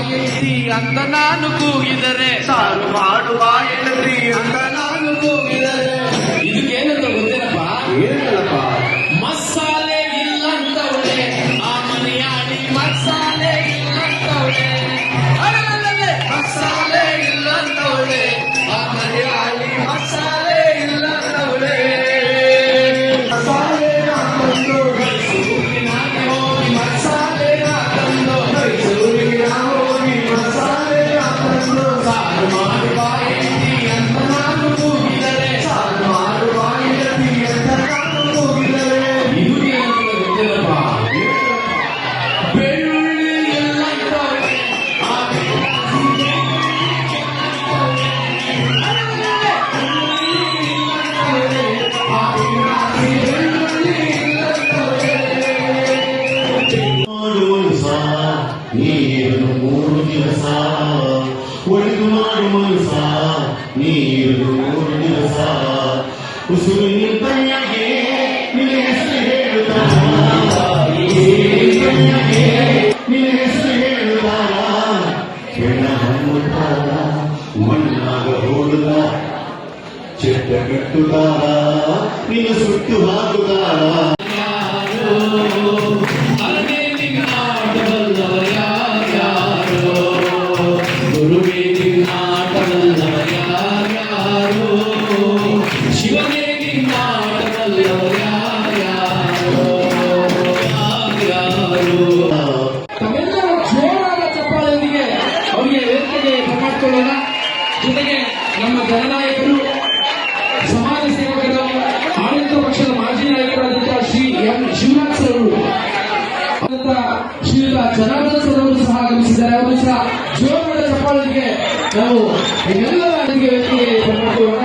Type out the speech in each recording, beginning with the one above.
ಹೆಂಡತಿ ಅಂತ ನಾನು ಕೂಗಿದರೆ, ಸಾರು ಮಾಡುವ ಹೆಂಡತಿ ಅಂತ ನಾನು ಕೂಗಿದರೆ, ಇದಕ್ಕೇನಂತ ಗೊತ್ತೇನಪ್ಪ? ಏನಲ್ಲಪ್ಪ? ಮಸಾಲೆ ಇಲ್ಲಂತವಳೆ ಆ ಮನೆಯಾಡಿ, ಮಸಾಲೆ ಇಲ್ಲಂತವಳೆ, ಅಲ್ಲಲ್ಲೇ ಮಸಾಲೆ ಇಲ್ಲಂತವಳೆ ಆ ಮನೆಯಾಡಿ, ಮಸಾಲೆ ಇಲ್ಲಂತವಳೆ. ಮಸಾಲೆ ಹಾಕೊಂಡು ಮೈಸೂರಿನಾಗೆ ಹೋಗಿ ಮಸಾಲೆ ಹಾಕೊಂಡು, ಮೈಸೂರಿಗೆ ಹೋಗಿ ಮಸಾಲೆ ಹಾಕೊಂಡು, ಸಾರು ಮಾಡುವ ಹೆಂಡತಿ ಅಂತ ನಾನು ಕೂಗಿದರೆ, ಸಾರು ಮಾಡುವ ಹೆಂಡತಿ ಅಂತ ನಾನು ಕೂಗಿದರೆ, ಇದು ಏನಂತ ಗೊತ್ತಿಲ್ಲಪ್ಪ? ಬೆಳ್ಳುಳ್ಳಿ ಇಲ್ಲಂತವಳೆ ಆ ನೀರು 3 ದಿವಸ ಒಡೆದು ಮಾಡು ಮನಸ, ನೀರು 3 ದಿವಸ ಉಸುರು ನಿರ್ಭಯಗೆ ನಿನ್ನ ಹೆಸರು ಹೇಳುತ್ತಾರ, ನಿನ್ನ ಹೆಸರು ಹೇಳುತ್ತಾರ, ಬೆಣ್ಣ ಹಣ್ಣುತ್ತಾರ, ಮಣ್ಣಾಗ ಹೋಡುದ ಚೆಟ್ಟ ಕಟ್ಟುತ್ತಾರ, ನಿನ್ನ ಸುಟ್ಟು ಹಾಕುತ್ತಾರ. ಗುರುವೇ ನಿನ್ನಾಟವಲ್ಲವ ಯಾರ್ಯಾರೋ, ಶಿವನೇ ನಿನ್ನಾಟವಲ್ಲವ ಯಾರ್ಯಾರೋ, ಯಾರ್ಯಾರೋ. ತಮ್ಮೆಲ್ಲರ ಜೋರಾದ ಚಪ್ಪಾಳೆಯೊಂದಿಗೆ ಅವರಿಗೆ ವೇದಿಕೆಗೆ ಬರಮಾಡಿಕೊಳ್ಳೋಣ. ಜೊತೆಗೆ ನಮ್ಮ ಜನನಾಯಕರು, ಸಮಾಜ ಸೇವಕರು, ಆಡಳಿತ ಪಕ್ಷದ ಮಾಜಿ ನಾಯಕರಾದಂತಹ ಶ್ರೀ ಎಂ ಶಿವರಾಜ್ ಸರ್ ಅವರು, ಶ್ರೀಯುತ ಜನಾರ್ದನ್ ಸರ್ ಅವರು ಸಹ ಆಗಮಿಸಿದ್ದಾರೆ. ಅವರು ಸಹ ಜೋರಾದ ಚಪ್ಪಾಳೆಗೆ ನಾವು ಎಲ್ಲರ ವೇದಿಕೆಗೆ ಬರಮಾಡಿಕೊಳ್ಳೋಣ.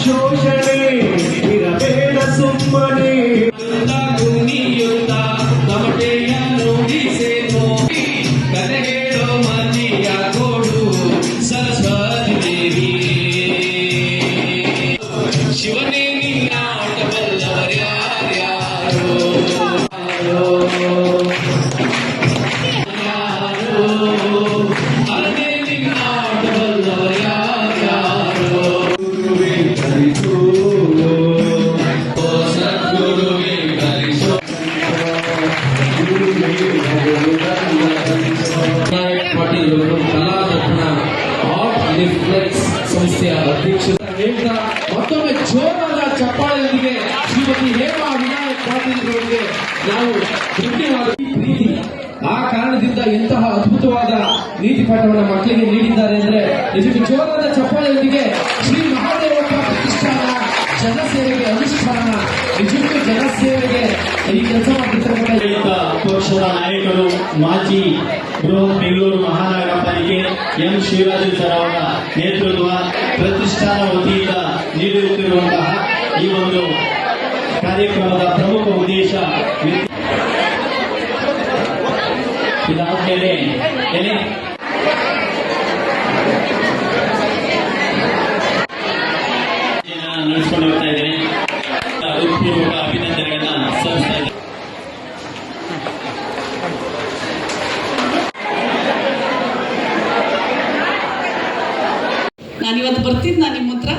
ಶೋಷಣೆ ಇರಬೇಡ ಸುಮ್ಮನೆ, ಕುಣಿಯುತ್ತ ತಮಟೆಯ ನುಡಿಸೆ ನೋಡಿ, ಕತೆ ಹೇಳೋ ಮನೆಯ ಕೊಡು ಸರಸ್ವತಿ ದೇವಿ. ಶಿವನೇ ನಿನ್ನಾಟವಲ್ಲವರು ಯಾರ್ಯಾರೋ, ಅಲ್ಲೇ ನಿನ್ನಾಟವಲ್ಲವರು ಯಾರ್ಯಾರೋ. ಪಾಟೀಲ್ ಅವರು ಕಲಾರತ್ನ ಆರ್ಟ್ ರಿಫ್ಲೆಕ್ಸ್ ಸಂಸ್ಥೆಯ ಅಧ್ಯಕ್ಷರು ಹೇಳ್ತಾ ಮತ್ತೊಮ್ಮೆ ಜೋರಾದ ಚಪ್ಪಾಳೆಯೊಂದಿಗೆ ಶ್ರೀಮತಿ ಹೇಮಾ ವಿನಾಯಕ್ ಪಾಟೀಲ್ ಅವರಿಗೆ ನಾವು ಧನ್ಯವಾದ. ಪ್ರೀತಿ ಆ ಕಾರಣದಿಂದ ಇಂತಹ ಅದ್ಭುತವಾದ ನೀತಿ ಪಾಠವನ್ನು ಮಕ್ಕಳಿಗೆ ನೀಡಿದ್ದಾರೆ ಅಂದ್ರೆ ನಿಜಕ್ಕೂ ಜೋರಾದ ಚಪ್ಪಾಳೆಯೊಂದಿಗೆ ಶ್ರೀ ಮಹಾದೇವಪ್ಪ ಪ್ರತಿಷ್ಠಾನ ಜನಸೇವೆಗೆ ಅನುಷ್ಠಾನ, ನಿಜಕ್ಕೂ ಜನಸೇವೆಗೆ ಈ ಕೆಲಸ ಮಾಡಿರ್ತಕ್ಕಂಥ ಪಕ್ಷದ ನಾಯಕರು, ಮಾಜಿ ಬೃಹತ್ ಬೆಂಗಳೂರು ಮಹಾನಗರ ಪಾಲಿಕೆ ಎಂ ಶಿವರಾಜ್ ಸರ್ ಅವರ ನೇತೃತ್ವ ಪ್ರತಿಷ್ಠಾನ ವತಿಯಿಂದ ನೀಡುತ್ತಿರುವಂತಹ ಈ ಒಂದು ಕಾರ್ಯಕ್ರಮದ ಪ್ರಮುಖ ಉದ್ದೇಶ ಇದಾದ್ಮೇಲೆ ನಡೆಸಿಕೊಂಡು ಹೋಗ್ತಾ ಇದ್ದೇನೆ. ಹೃತ್ಪೂರ್ವಕ ಅಭಿನಂದನೆಗಳನ್ನ ಸಲ್ಲಿಸ್ತಾ ಇದ್ದೇನೆ. ನಾನಿವತ್ತು ಬರ್ತಿದ್ನ ನಿಮ್ಮ ಹತ್ರ,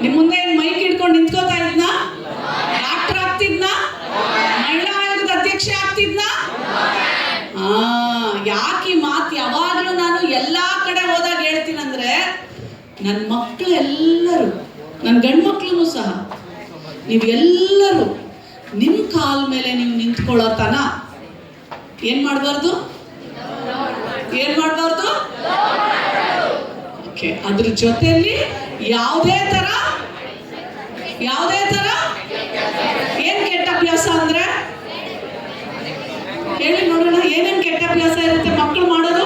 ನಿಮ್ಮ ಮುಂದೆ ಮೈಕ್ ಹಿಡ್ಕೊಂಡು ನಿಂತ್ಕೋತಾ ಇದ್ನ, ಡಾಕ್ಟರ್ ಆಗ್ತಿದ್ನ, ಮಹಿಳಾ ಆಯೋಗದ ಅಧ್ಯಕ್ಷ ಆಗ್ತಿದ್ನ. ಯಾಕೆ ಮಾತು ಯಾವಾಗಲೂ ನಾನು ಎಲ್ಲಾ ಕಡೆ ಹೋದಾಗ ಹೇಳ್ತೀನಂದ್ರೆ, ನನ್ನ ಮಕ್ಕಳು ಎಲ್ಲರೂ, ನನ್ನ ಗಂಡು ಮಕ್ಕಳು ಸಹ ನೀವೆಲ್ಲರೂ ನಿಮ್ಮ ಕಾಲ ಮೇಲೆ ನೀವು ನಿಂತ್ಕೊಳ್ಳೋ ತನ ಏನ್ ಮಾಡಬಾರ್ದು, ಏನ್ ಮಾಡಬಾರ್ದು? ಓಕೆ, ಅದ್ರ ಜೊತೆಯಲ್ಲಿ ಯಾವುದೇ ತರ ಏನ್ ಕೆಟ್ಟ ಅಭ್ಯಾಸ ಅಂದ್ರೆ ಹೇಳಿ ನೋಡೋಣ. ಏನೇನ್ ಕೆಟ್ಟ ಅಭ್ಯಾಸ ಇರುತ್ತೆ ಮಕ್ಕಳು ಮಾಡೋದು?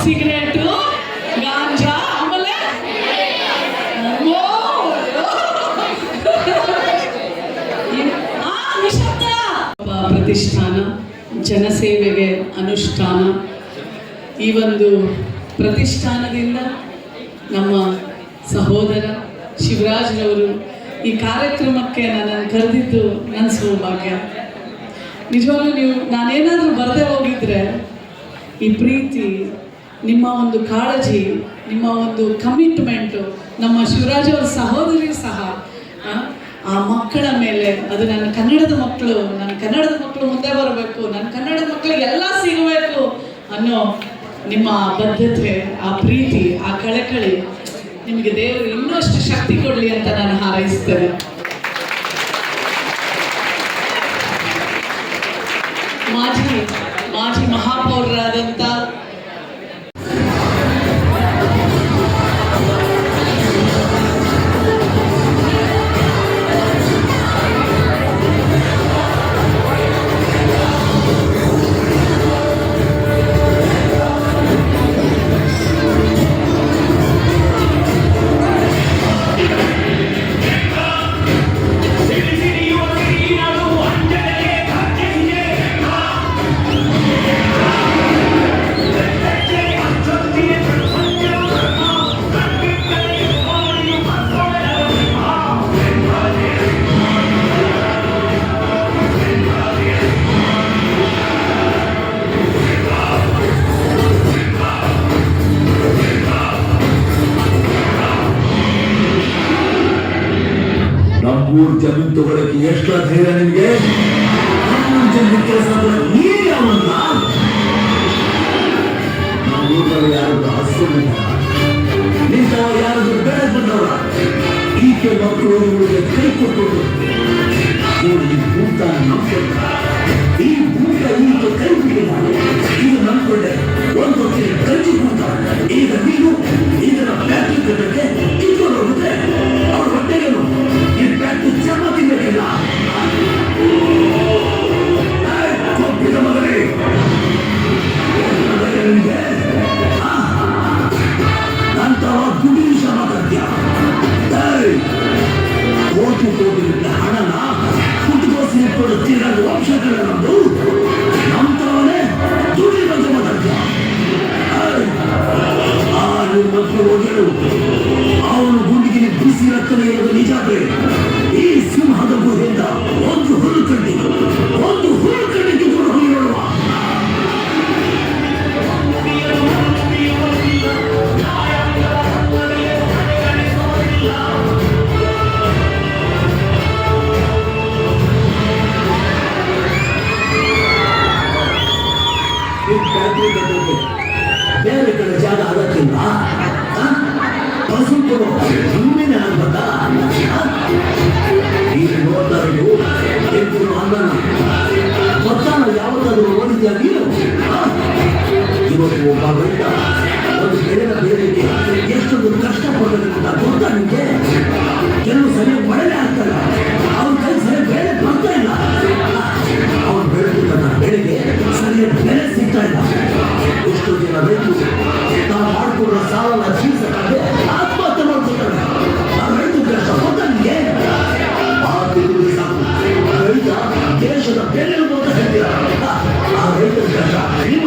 ಸಿಗರೇಟು, ಗಾಂಜಾ, ಆಮೇಲೆ ಪ್ರತಿಷ್ಠಾನ, ಜನಸೇವೆಗೆ ಅನುಷ್ಠಾನ. ಈ ಒಂದು ಪ್ರತಿಷ್ಠಾನದಿಂದ ನಮ್ಮ ಸಹೋದರ ಶಿವರಾಜ್ರವರು ಈ ಕಾರ್ಯಕ್ರಮಕ್ಕೆ ನನ್ನನ್ನು ಕರೆದಿದ್ದು ನನ್ನ ಸೌಭಾಗ್ಯ. ನಿಜವಾಗ್ಲೂ ನೀವು ನಾನೇನಾದರೂ ಬರದೇ ಹೋಗಿದ್ರೆ ಈ ಪ್ರೀತಿ, ನಿಮ್ಮ ಒಂದು ಕಾಳಜಿ, ನಿಮ್ಮ ಒಂದು ಕಮಿಟ್ಮೆಂಟು, ನಮ್ಮ ಶಿವರಾಜ್ ಅವರ ಸಹೋದರಿ ಸಹ ಆ ಮಕ್ಕಳ ಮೇಲೆ, ಅದು ನನ್ನ ಕನ್ನಡದ ಮಕ್ಕಳು ಮುಂದೆ ಬರಬೇಕು, ನನ್ನ ಕನ್ನಡದ ಮಕ್ಕಳಿಗೆ ಎಲ್ಲ ಸಿಗಬೇಕು ಅನ್ನೋ ನಿಮ್ಮ ಬದ್ಧತೆ, ಆ ಪ್ರೀತಿ, ಆ ಕಳಕಳಿ, ನಿಮಗೆ ದೇವರು ಇನ್ನಷ್ಟು ಶಕ್ತಿ ಕೊಡಲಿ ಅಂತ ನಾನು ಹಾರೈಸ್ತೇನೆ. ಮಾಜಿ ಮಹಾಪೌರರಾದಂಥ ನಮ್ಮೂರ್ ಜಮೀನು ತಗೊಳಕ್ಕೆ ಎಷ್ಟು ಧೈರ್ಯ ನಿಮಗೆ? ನಮ್ಮೂರ್ ಜಮೀನು ಕೆಲಸ ನೀವೇ ಅವನ್ನ ನಮ್ಮೂರಲ್ಲಿ ಯಾರಾದ್ರೂ ಹಸುವಿಲ್ಲ, ನಿಂತವ ಯಾರಾದ್ರೂ ಬೆಳೆ ಬಂದವರ ಈಕೆ ಮಕ್ಕಳು ಇವರಿಗೆ ಕೈ ಕೊಟ್ಟು ಈ ಭೂತ ನಂಬ್ಕೊಂಡ, ಈ ಭೂತ ಈಕೆ ಕೈ ಬಿಟ್ಟಿಲ್ಲ, ಇದು ನಂಬ್ಕೊಂಡೆ ಒಂದು ಹೊತ್ತಿಗೆ ಕಲ್ಚಿ ಭೂತ. ಈಗ ನೀನು ಇದನ್ನ ಫ್ಯಾಕ್ಟ್ರಿ ಕಟ್ಟಕ್ಕೆ ಇಟ್ಕೊಂಡು ಹೋಗುತ್ತೆ ಅವ್ರ ಹೊಟ್ಟೆಗೇನು ಈ ಫ್ಯಾಕ್ಟ್ರಿ ಚರ್ಮ ತಿನ್ನಬೇಕಿಲ್ಲ. ಕೊಬ್ಬಿದ ಮಗನೇ ನಿಮಗೆ ನಂತರ ಗುಡಿ ವಿಷಯ ಮಾತಾಡ್ತೀಯ? ಕೋಟಿ ಹಣನ ಕುಟುಕೋಸಿ ಇಟ್ಕೊಂಡು ತಿರುಗಾದ ವಂಶಗಳ ನಮ್ದು, ನಮ್ತವನೇ ದುಡಿ ಬಗ್ಗೆ ಮಾತಾಡ್ತೀಯ? ನಿಮ್ಮ ಮಕ್ಕಳು ಹೋಗಲು ಅವನು ಗುಂಡಿಗೆ ಬಿಸಿ ರಕ್ತನೇ ಇರೋದು ನಿಜ. ಈ ಸಿಂಹದ ಗುಹೆಯಿಂದ ಒಂದು ಹುಲ್ಲು ಕಡ್ಡಿ ಕಿತ್ಕೊಂಡು ಹೋಗಿ ನೋಡುವ. ಬೇರೆ ಕಡೆ ಜಾಗ ಆಗಕ್ಕಿಲ್ಲ, ಸ್ವಲ್ಪ ಸುಮ್ಮನೆ ಆಗ್ಬಂದ. ಈಗ ನೋಡ್ತಾ ಇದ್ದು ಅನ್ನನ ಮತ್ತಾನ ಯಾವತ್ತಾದ್ರೂ ನೋಡಿದ್ಯಾ ನೀನು? ಇವತ್ತು ಒಬ್ಬ ರೈತ ಒಂದು ಬೆಳೆನ ಬೆಳೆಯಲಿಕ್ಕೆ ಎಷ್ಟೊಂದು ಕಷ್ಟಪಡಬೇಕು ಅಂತ ಗೊತ್ತಾ ನಿಮಗೆ? ಕೆಲವು ಸರಿಯಾಗಿ ಮಳೆನೇ ಆಗ್ತಲ್ಲ, ಅವ್ರ ಕೈ ಸರಿಯಾಗಿ ಬೆಳೆ ಬರ್ತಾ ಇಲ್ಲ, ಅವ್ರು ಬೆಳೆದ ಬೆಳೆಗೆ ಸರಿಯಾಗಿ ಬೆಲೆ ಸಿಗ್ತಾ ಇಲ್ಲ. ಎಷ್ಟೋ ಜನ ರೈತರು ತಾವು ಮಾಡ್ಕೊಂಡ್ರ ಸಾಲನ ತೀರ್ಸಕ್ಕಾಗದೆ ಆತ್ಮಹತ್ಯೆ ಮಾಡ್ಕೊತಾರೆ. ಆ ರೈತ ಕಷ್ಟ ಗೊತ್ತಾ ನಿಮಗೆ? ಆ ತಿರುಗಿ ಸಾಕು ರೈತ ದೇಶದ ಬೆಲೆ ಅಂತ ಹೇಳ್ತೀರ. ಆ ರೈತರ ಕಷ್ಟ ನಿಮ್ಮ